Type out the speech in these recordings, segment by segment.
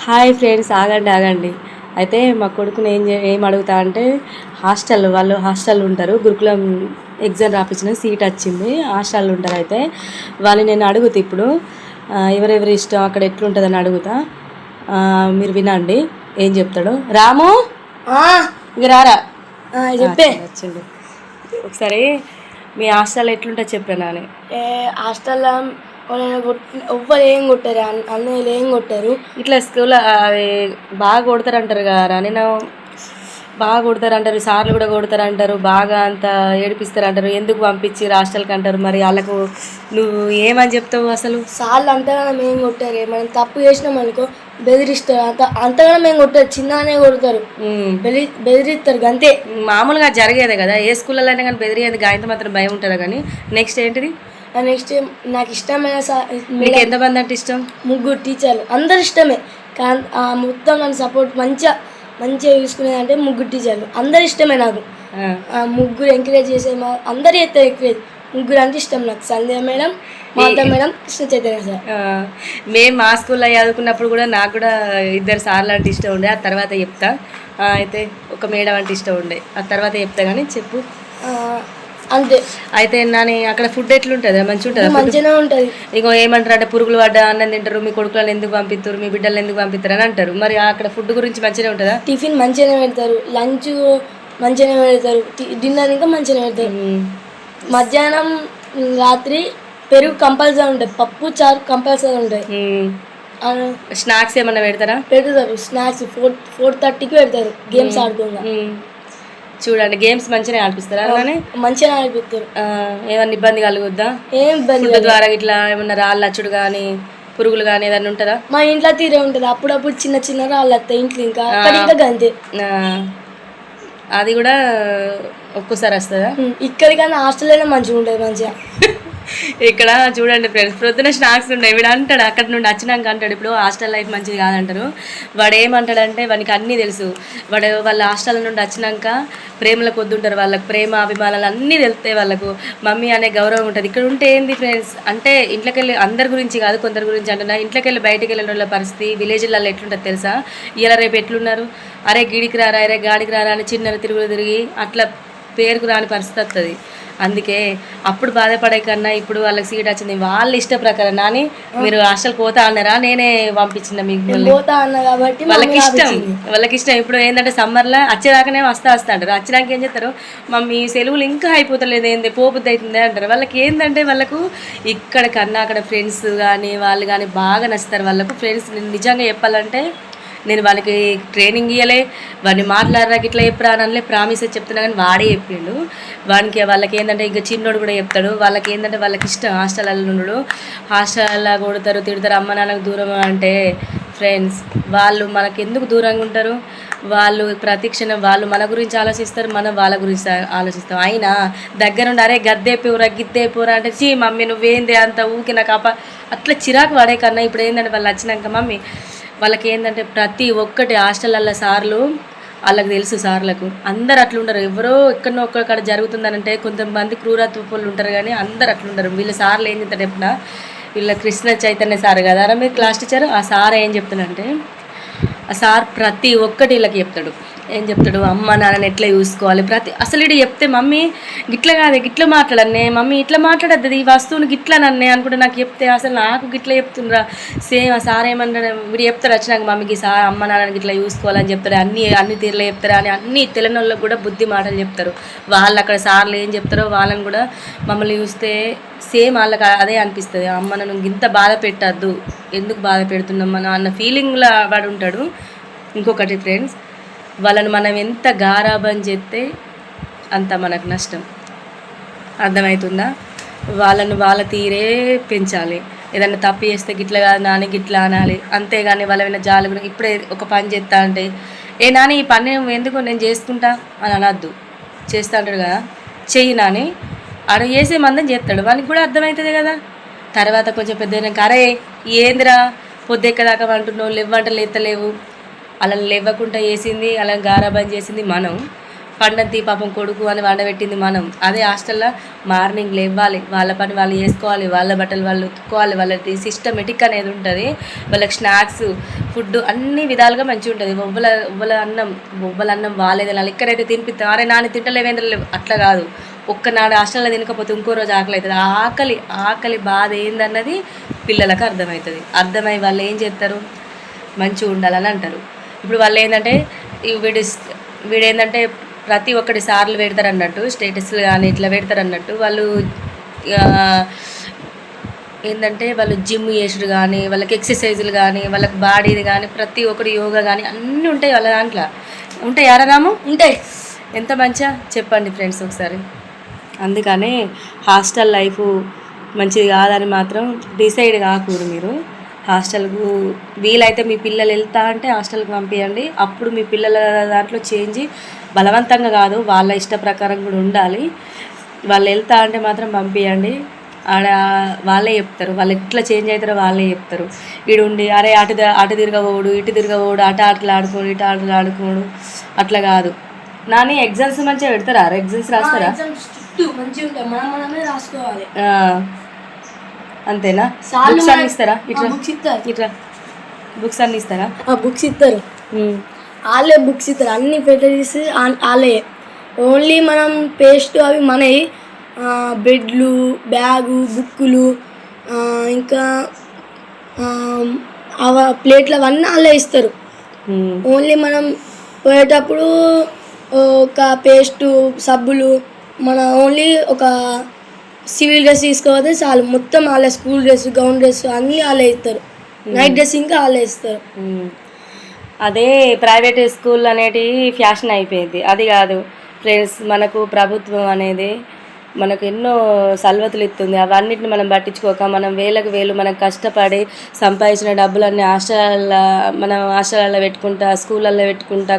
Hi friends, ఆగండి ఆగండి. అయితే మా కొడుకుని ఏం అడుగుతా అంటే వాళ్ళు హాస్టల్ ఉంటారు. గురుకులం ఎగ్జామ్ రాపించిన సీట్ వచ్చింది, హాస్టల్ ఉంటారు. అయితే వాళ్ళు నేను అడుగుతా ఇప్పుడు ఎవరెవరి ఇష్టం అక్కడ ఎట్లుంటుందని అడుగుతా. మీరు వినండి ఏం చెప్తాడు. రాము ఇక రారా చెప్పే వచ్చిండు. ఒకసారి మీ హాస్టల్ ఎట్లుంటుంది చెప్పాను అని. హాస్టల్లో ఎవ్వరు ఏం కొట్టారు, అన్నయ్యలు ఏం కొట్టారు. ఇట్లా స్కూల్లో అది బాగా కొడతారంటారు కదా, నేను బాగా కొడతారంటారు, సార్లు కూడా కొడతారంటారు, బాగా అంత ఏడిపిస్తారంటారు. ఎందుకు పంపించి హాస్టల్కి అంటారు. మరి వాళ్ళకు నువ్వు ఏమని చెప్తావు అసలు? సార్లు అంతగానం ఏం కొట్టారు, మనం తప్పు చేసినాం అనుకో బెదిరిస్తారు. అంతగానం ఏం కొట్టారు, చిన్ననే కొడతారు, బెదిరిస్తారు అంతే. మామూలుగా జరిగేదే కదా, ఏ స్కూల్లో అయినా కానీ బెదిరేది గాయంతో మాత్రం భయం ఉంటుందా. కానీ నెక్స్ట్ ఏంటిది? నెక్స్ట్ నాకు ఇష్టమైన మీకు ఎంతమంది అంటే ఇష్టం? 3 టీచర్లు, అందరు ఇష్టమే. కానీ మొత్తం నన్ను సపోర్ట్ మంచిగా చూసుకునేది అంటే 3 టీచర్లు, అందరు ఇష్టమే నాకు. 3 ఎంకరేజ్ చేసే అందరు చేస్తారు ఎంకరేజ్. 3 అంటే ఇష్టం నాకు. సంధ్య మేడం, మాతా మేడం, కృష్ణ చైతన్య సార్. మేము మా స్కూల్లో చదువుకున్నప్పుడు కూడా నాకు కూడా 2 సార్లు అంటే ఇష్టం ఉండే. ఆ తర్వాత చెప్తా. అయితే ఒక మేడం అంటే ఇష్టం ఉండే, ఆ తర్వాత చెప్తా. కానీ చెప్పు అంతే. అయితే నాని అక్కడ ఫుడ్ ఎట్లుంటుంది? మంచిగా ఉంటుంది? మంచిగానే ఉంటుంది. ఇంకో ఏమంటారు అంటే పురుగులు పడ్డ అన్నం తింటారు, మీ కొడుకులను ఎందుకు పంపిస్తారు, మీ బిడ్డలు ఎందుకు పంపిస్తారు అని అంటారు. మరి అక్కడ ఫుడ్ గురించి మంచిగానే ఉంటుందా? టిఫిన్ మంచిగానే పెడతారు, లంచ్ మంచిగానే పెడతారు, డిన్నర్ ఇంకా మంచిగానే పెడతారు. మధ్యాహ్నం రాత్రి పెరుగు కంపల్సరీ ఉంటుంది, పప్పు చారు కంపల్సరీ ఉంటుంది. స్నాక్స్ ఏమన్నా పెడతారా? పెడతారు. స్నాక్స్ 4:30కి పెడతారు, గేమ్స్ ఆడుతుందా. చూడండి, గేమ్స్ మంచిగా ఆడిపిస్తారా? మంచిగా ఆడిపిస్తారు. ఏమన్నా ఇబ్బంది కలుగుద్దా? ఏం ఇబ్బంది ద్వారా ఇట్లా ఏమన్నా రాళ్ళు అచ్చుడు కానీ పురుగులు కానీ ఏదన్నా ఉంటుందా? మా ఇంట్లో తీరే ఉంటుంది, అప్పుడప్పుడు చిన్న చిన్న రాళ్ళు వస్తాయి ఇంట్లో. ఇంకా గంతే. అది కూడా ఒక్కోసారి వస్తుందా? ఇక్కడికన్నా హాస్టల్లో మంచిగా ఉంటుంది. మంచిగా ఇక్కడ చూడండి ఫ్రెండ్స్, ప్రొద్దున స్నాక్స్ ఉన్నాయి. వీడు అంటాడు అక్కడ నుండి వచ్చినాక అంటాడు, ఇప్పుడు హాస్టల్ లైఫ్ మంచిది కాదంటారు. వాడు ఏమంటాడంటే వానికి అన్నీ తెలుసు. వాళ్ళ హాస్టల్ నుండి వచ్చినాక ప్రేమల కొద్దుంటారు, వాళ్ళకి ప్రేమ అభిమానాలు అన్నీ తెలుస్తాయి. వాళ్ళకు మమ్మీ అనే గౌరవం ఉంటుంది. ఇక్కడ ఉంటే ఏంది ఫ్రెండ్స్ అంటే ఇంట్లోకి వెళ్ళి అందరి గురించి కాదు, కొందరి గురించి అంటున్నా. ఇంట్లోకి వెళ్ళి బయటకు వెళ్ళిన వాళ్ళ పరిస్థితి విలేజ్లలో ఎట్లుంటుంది తెలుసా? ఇలా రేపు ఎట్లున్నారు, అరే గిడికి రారా, అరే గాడికి రారా అని చిన్న తిరుగులు తిరిగి అట్లా పేరుకు రాని పరిస్థితి వస్తుంది. అందుకే అప్పుడు బాధపడే కన్నా ఇప్పుడు వాళ్ళకి సీట్ వచ్చింది వాళ్ళ ఇష్ట ప్రకారం. నాని మీరు హాస్టల్కి పోతా అన్నారా? నేనే పంపించిన మీకు. వాళ్ళకి ఇష్టం. ఇప్పుడు ఏంటంటే సమ్మర్లో వచ్చేదాకానే వస్తా అంటారు. వచ్చేదాకా ఏం చేస్తారు, మమ్మీ సెలవులు ఇంకా అయిపోతలేదు, ఏంది పోబుద్ది అవుతుంది అంటారు. వాళ్ళకి ఏంటంటే వాళ్ళకు ఇక్కడ కన్నా అక్కడ ఫ్రెండ్స్ కానీ వాళ్ళు కానీ బాగా నచ్చుతారు. వాళ్ళకు ఫ్రెండ్స్ నిజంగా చెప్పాలంటే నేను వాళ్ళకి ట్రైనింగ్ ఇవ్వలే, వాడిని మాట్లాడరాకి ఇట్లా చెప్పరా అనలే, ప్రామిస్ చెప్తున్నా. కానీ వాడే చెప్పిండు. వాళ్ళకి ఏంటంటే ఇంకా చిన్నోడు కూడా చెప్తాడు. వాళ్ళకి ఏంటంటే వాళ్ళకి ఇష్టం హాస్టల్లో ఉండడు. హాస్టల్లో కొడతారు, తిడతారు, అమ్మ నాన్నకు దూరం అంటే ఫ్రెండ్స్ వాళ్ళు మనకు ఎందుకు దూరంగా ఉంటారు? వాళ్ళు ప్రతి క్షణం వాళ్ళు మన గురించి ఆలోచిస్తారు, మనం వాళ్ళ గురించి ఆలోచిస్తాం. అయినా దగ్గరుండి అరే గద్దే పూరా గిద్దే పూరా అంటే చీ మమ్మీ నువ్వేంది అంత ఊకి నాకు అట్లా చిరాకు పడే కన్నా ఇప్పుడు ఏంటంటే వాళ్ళు వచ్చినాక మమ్మీ వాళ్ళకి ఏంటంటే ప్రతి ఒక్కటి హాస్టల్లో సార్లు వాళ్ళకి తెలుసు. సార్లకు అందరు అట్లుండరు. ఎవరో ఎక్కడో ఒక్కడ జరుగుతుందనంటే కొంతమంది క్రూరత్వపులు ఉంటారు, కానీ అందరు అట్లుండరు. వీళ్ళ సార్లు ఏం చెప్తారు ఎప్పుడా, వీళ్ళ కృష్ణ చైతన్య సార్ కదా మీరు క్లాస్ టీచర్, ఆ సార్ ఏం చెప్తాడంటే ఆ సార్ ప్రతి ఒక్కటి వీళ్ళకి చెప్తాడు. ఏం చెప్తాడు, అమ్మ నాన్నని ఎట్లా చూసుకోవాలి అసలు ఇటు చెప్తే మమ్మీ గిట్ల కాదే గిట్లా మాట్లాడన్నే, మమ్మీ ఇట్లా మాట్లాడద్దు, ఈ వస్తువుని గిట్లా నన్నే అనుకుంటే నాకు చెప్తే అసలు నాకు గిట్లా చెప్తుండ్రా సేమ్. ఆ సార్ ఏమంటాడు, వీడు చెప్తాడు వచ్చినాక మమ్మీకి సార్ అమ్మ నాన్నని గిట్లా చూసుకోవాలని చెప్తాడు. అన్ని తీరులో చెప్తారు అని అన్ని తెలియని వాళ్ళకి కూడా బుద్ధి మాటలు చెప్తారు. వాళ్ళు అక్కడ సార్లు ఏం చెప్తారో వాళ్ళని కూడా మమ్మల్ని చూస్తే సేమ్ వాళ్ళకి అదే అనిపిస్తుంది. అమ్మ నన్ను ఇంత బాధ పెట్టద్దు, ఎందుకు బాధ పెడుతున్నామ్మా అన్న ఫీలింగ్లో వాడు ఉంటాడు. ఇంకొకటి ఫ్రెండ్స్, వాళ్ళని మనం ఎంత గారాబం చేస్తే అంత మనకు నష్టం. అర్థమవుతుందా? వాళ్ళని వాళ్ళ తీరే పెంచాలి. ఏదన్నా తప్పు చేస్తే గిట్ల కాదు నాని గిట్లా అనాలి, అంతేగాని వాళ్ళ మీద జాలి కూడా. ఇప్పుడే ఒక పని చేస్తా అంటే ఏ నాని ఈ పని ఎందుకు నేను చేసుకుంటా అని అనద్దు. చేస్తా అంటాడు కదా, చెయ్యి నాని ఆడు చేసే మందం చేస్తాడు, వానికి కూడా అర్థమవుతుంది కదా. తర్వాత కొంచెం పెద్ద అరే ఏందిరా పొద్దెక్కదాకా అంటున్నావు, లేవంటే లేతలేవు, అలా లేవకుండా చేసింది, అలా గారాబం చేసింది మనం. పండంతి పాపం కొడుకు అని వండబెట్టింది మనం. అదే హాస్టల్లో మార్నింగ్ లేవాలి, వాళ్ళ పని వాళ్ళు చేసుకోవాలి, వాళ్ళ బట్టలు వాళ్ళు ఉతుక్కోవాలి, వాళ్ళకి సిస్టమేటిక్ అనేది ఉంటుంది. వాళ్ళకి స్నాక్స్ ఫుడ్ అన్ని విధాలుగా మంచిగా ఉంటుంది. బొబ్బల అన్నం వాళ్ళే తినాలి. ఇక్కడైతే తినిపిస్తాం, అరే నాని తింటలేవేంద్రలేవు అట్లా కాదు. ఒక్కనాడు హాస్టల్లో తినకపోతే ఇంకో రోజు ఆకలి అవుతుంది. ఆకలి బాధ ఏందన్నది పిల్లలకు అర్థమై వాళ్ళు ఏం చేస్తారు, మంచిగా ఉండాలని అంటారు. ఇప్పుడు వాళ్ళు ఏంటంటే వీడేంటంటే ప్రతి ఒక్కటి సార్లు పెడతారు అన్నట్టు, స్టేటస్లు కానీ ఇట్లా పెడతారు అన్నట్టు. వాళ్ళు ఏంటంటే వాళ్ళు జిమ్ చేసుడు కానీ, వాళ్ళకి ఎక్సర్సైజులు కానీ, వాళ్ళకి బాడీది కానీ, ప్రతి ఒక్కటి యోగా కానీ అన్నీ ఉంటాయి వాళ్ళ దాంట్లో. ఉంటాయి యారాము ఉంటాయి. ఎంత మంచిగా చెప్పండి ఫ్రెండ్స్ ఒకసారి. అందుకనే హాస్టల్ లైఫ్ మంచిది కాదని మాత్రం డిసైడ్ కాకూడదు మీరు. హాస్టల్కు వీలైతే మీ పిల్లలు వెళ్తా అంటే హాస్టల్కి పంపించండి. అప్పుడు మీ పిల్లల దాంట్లో చేంజ్ బలవంతంగా కాదు, వాళ్ళ ఇష్ట ప్రకారం కూడా ఉండాలి. వాళ్ళు వెళ్తా అంటే మాత్రం పంపించండి. ఆడ వాళ్ళే చెప్తారు, వాళ్ళు ఎట్లా చేంజ్ అవుతారో వాళ్ళే చెప్తారు. ఈడుండి అరే అటు తిరగబోడు, ఇటు తిరగబోడు, ఆటలు ఆడుకోడు, ఇటు ఆటలు ఆడుకోడు, అట్లా కాదు. నాని ఎగ్జామ్స్ మంచిగా పెడతారా? ఎగ్జామ్స్ రాస్తారా? మనమే రాసుకోవాలి. అంతేనా? బుక్స్ అన్ని ఇస్తారా? ఇట్లా బుక్స్ అన్ని ఇస్తారా? బుక్స్ ఇస్తారు, వాళ్ళే బుక్స్ ఇస్తారు, అన్ని ఫెసిలిటీస్ వాళ్ళే. ఓన్లీ మనం పేస్ట్ అవి మనవి, బెడ్లు, బ్యాగు, బుక్కులు, ఇంకా ప్లేట్లు అవన్నీ వాళ్ళే ఇస్తారు. ఓన్లీ మనం పోయేటప్పుడు ఒక పేస్టు, సబ్బులు, మన ఓన్లీ ఒక సివిల్ డ్రెస్ తీసుకోకపోతే చాలు. మొత్తం వాళ్ళే, స్కూల్ డ్రెస్, గౌన్ డ్రెస్ అన్నీ వాళ్ళే ఇస్తారు. నైట్ డ్రెస్ ఇంకా వాళ్ళే ఇస్తారు. అదే ప్రైవేట్ స్కూల్ అనేటివి ఫ్యాషన్ అయిపోయింది. అది కాదు ఫ్రెండ్స్, మనకు ప్రభుత్వం అనేది మనకు ఎన్నో సల్వతులు ఇస్తుంది. అవన్నిటిని మనం పట్టించుకోక మనం వేలకు వేలు మనం కష్టపడి సంపాదించిన డబ్బులన్నీ హాస్టల్లో పెట్టుకుంటా, స్కూళ్ళల్లో పెట్టుకుంటా,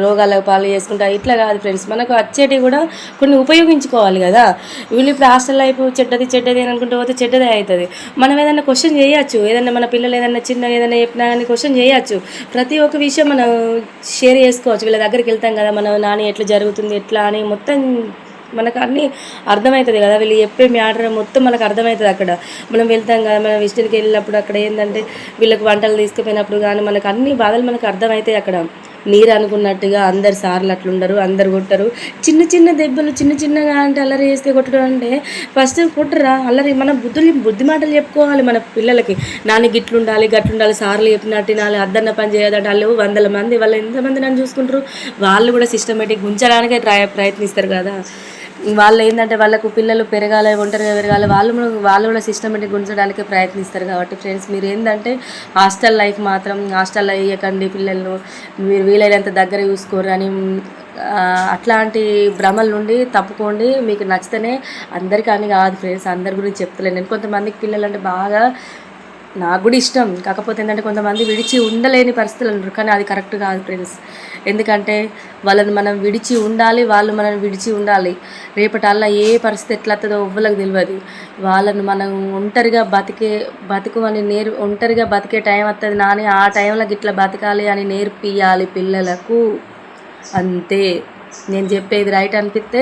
రోగాలకు పాలు చేసుకుంటా ఇట్లా కాదు ఫ్రెండ్స్. మనకు వచ్చేటివి కూడా కొన్ని ఉపయోగించుకోవాలి కదా. వీళ్ళు ఇప్పుడు హాస్టల్ లైఫ్ చెడ్డది అని అనుకుంటూ పోతే చెడ్డదే అవుతుంది. మనం ఏదైనా క్వశ్చన్ చేయొచ్చు, ఏదైనా మన పిల్లలు ఏదైనా ఏదైనా చెప్పినా కానీ క్వశ్చన్ చేయొచ్చు. ప్రతి ఒక్క విషయం మనం షేర్ చేసుకోవచ్చు. వీళ్ళ దగ్గరికి వెళ్తాం కదా, మనం నాని ఎట్లా జరుగుతుంది ఎట్లా అని మొత్తం మనకు అన్నీ అర్థమవుతుంది కదా. వీళ్ళు చెప్పే మ్యాటర్ మొత్తం మనకు అర్థమవుతుంది. అక్కడ మనం వెళ్తాం కదా, మనం విజిట్కి వెళ్ళినప్పుడు అక్కడ ఏంటంటే వీళ్ళకి వంటలు తీసుకుపోయినప్పుడు కానీ మనకు అన్ని బాధలు మనకు అర్థమవుతాయి. అక్కడ మీరు అనుకున్నట్టుగా అందరు సార్లు అట్లుండరు, అందరు కొట్టరు. చిన్న దెబ్బలు చిన్నగా అంటే అల్లరి చేస్తే కొట్టడం అంటే ఫస్ట్ కొట్టరా అల్లరి. మన బుద్ధి మాటలు చెప్పుకోవాలి మన పిల్లలకి. నాని గట్లుండాలి సార్లు చెప్పినట్టు తినాలి, అద్దన్న పని చేయదంటే వాళ్ళు 100 మంది, వాళ్ళు ఎంతమంది నన్ను చూసుకుంటారు. వాళ్ళు కూడా సిస్టమేటిక్ ఉంచడానికే ప్రయత్నిస్తారు కదా. వాళ్ళు ఏంటంటే వాళ్ళకు పిల్లలు పెరగాలి, ఒంటరిగా పెరగాలి, వాళ్ళు కూడా సిస్టమేటిక్ ఉంచడానికి ప్రయత్నిస్తారు. కాబట్టి ఫ్రెండ్స్, మీరు ఏంటంటే హాస్టల్ లైఫ్ మాత్రం హాస్టల్లో వేయకండి పిల్లలను. మీరు వీలైనంత దగ్గర చూసుకోరు అని అట్లాంటి భ్రమల నుండి తప్పుకోండి. మీకు నచ్చితేనే, అందరికీ అని కాదు ఫ్రెండ్స్, అందరి గురించి చెప్తలేను నేను. కొంతమందికి పిల్లలు అంటే బాగా, నాకు కూడా ఇష్టం. కాకపోతే ఏంటంటే కొంతమంది విడిచి ఉండలేని పరిస్థితులు అంటారు, కానీ అది కరెక్ట్ కాదు ఫ్రెండ్స్. ఎందుకంటే వాళ్ళని మనం విడిచి ఉండాలి, వాళ్ళు మనల్ని విడిచి ఉండాలి. రేపటల్లా ఏ పరిస్థితి ఎట్లా వస్తుందో ఎవ్వరికి తెలియదు. వాళ్ళను మనం ఒంటరిగా ఒంటరిగా బతికే టైం వస్తుంది నాని, ఆ టైంలో ఇట్లా బతకాలి అని నేర్పియాలి పిల్లలకు. అంతే. నేను చెప్పేది రైట్ అనిపిస్తే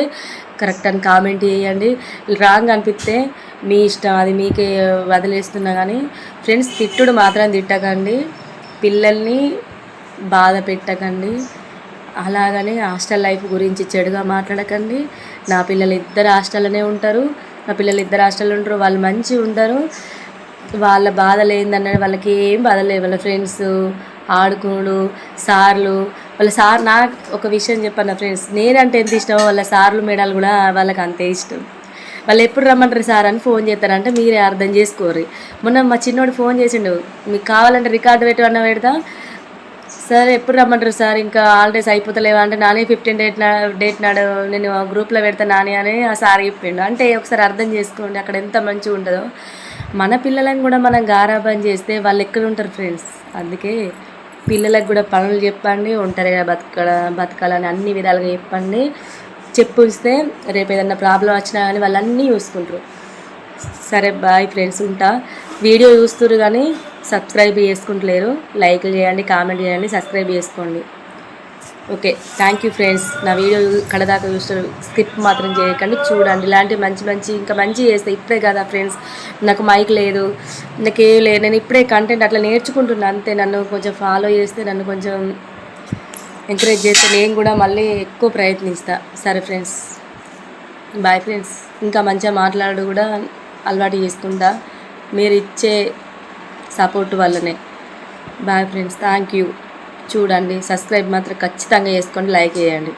కరెక్ట్ అని కామెంట్ చేయండి, రాంగ్ అనిపిస్తే మీ ఇష్టం, అది మీకే వదిలేస్తున్నా. కానీ ఫ్రెండ్స్, తిట్టుడు మాత్రం తిట్టకండి, పిల్లల్ని బాధ పెట్టకండి. అలాగని హాస్టల్ లైఫ్ గురించి చెడుగా మాట్లాడకండి. నా పిల్లలు ఇద్దరు హాస్టల్లోనే ఉంటారు, వాళ్ళు మంచిగా ఉంటారు. వాళ్ళ బాధలు ఏందన్నది వాళ్ళకి ఏం బాధలేదు. వాళ్ళ ఫ్రెండ్స్ ఆడుకోడు, సార్లు, నాకు ఒక విషయం చెప్పాను ఫ్రెండ్స్, నేనంటే ఎంత ఇష్టమో వాళ్ళ సార్లు మేడాలు కూడా వాళ్ళకి అంతే ఇష్టం. వాళ్ళు ఎప్పుడు రమ్మంటారు సార్ అని ఫోన్ చేస్తారంటే మీరే అర్థం చేసుకోరు. మొన్న మా చిన్నోడు ఫోన్ చేసిండు, మీకు కావాలంటే రికార్డు పెట్టమన్నా పెడతా సార్, ఎప్పుడు రమ్మంటారు సార్, ఇంకా హాలిడేస్ అయిపోతలేవా అంటే, నానే 15 డేట్ నాడు నేను గ్రూప్లో పెడతా నాని అని ఆ సార్ చెప్పిండు. అంటే ఒకసారి అర్థం చేసుకోండి అక్కడ ఎంత మంచిగా ఉంటుందో. మన పిల్లలను కూడా మనం గారాబం చేస్తే వాళ్ళు ఎక్కడ ఉంటారు ఫ్రెండ్స్. అందుకే పిల్లలకు కూడా పనులు చెప్పండి, ఒంటరిగా బతకాలని అన్ని విధాలుగా చెప్పండి. చెప్పిస్తే రేపు ఏదన్నా ప్రాబ్లం వచ్చినా కానీ వాళ్ళన్నీ చూసుకుంటారు. సరే బాయ్ ఫ్రెండ్స్, ఉంటా. వీడియో చూస్తున్నారు కానీ సబ్స్క్రైబ్ చేసుకుంటలేరు. లైక్లు చేయండి, కామెంట్ చేయండి, సబ్స్క్రైబ్ చేసుకోండి. Okay, thank you friends. నా వీడియో కడదాకా చూస్తారు, స్కిప్ మాత్రం చేయకండి, చూడండి. ఇలాంటి మంచి ఇంకా మంచి చేస్తే ఇప్పుడే కదా ఫ్రెండ్స్, నాకు మైక్ లేదు, నాకేం లేదు, నేను ఇప్పుడే కంటెంట్ అట్లా నేర్చుకుంటున్నాను అంతే. నన్ను కొంచెం ఫాలో చేస్తే, నన్ను కొంచెం ఎంకరేజ్ చేస్తే నేను కూడా మళ్ళీ ఎక్కువ ప్రయత్నిస్తా. సరే ఫ్రెండ్స్, బాయ్ ఫ్రెండ్స్. ఇంకా మంచిగా మాట్లాడు కూడా అలవాటు చేసుకుంటా, మీరు ఇచ్చే సపోర్ట్ వల్లనే. Bye friends, thank you. చూడండి, సబ్స్క్రైబ్ మాత్రం ఖచ్చితంగా చేసుకోండి, లైక్ చేయండి.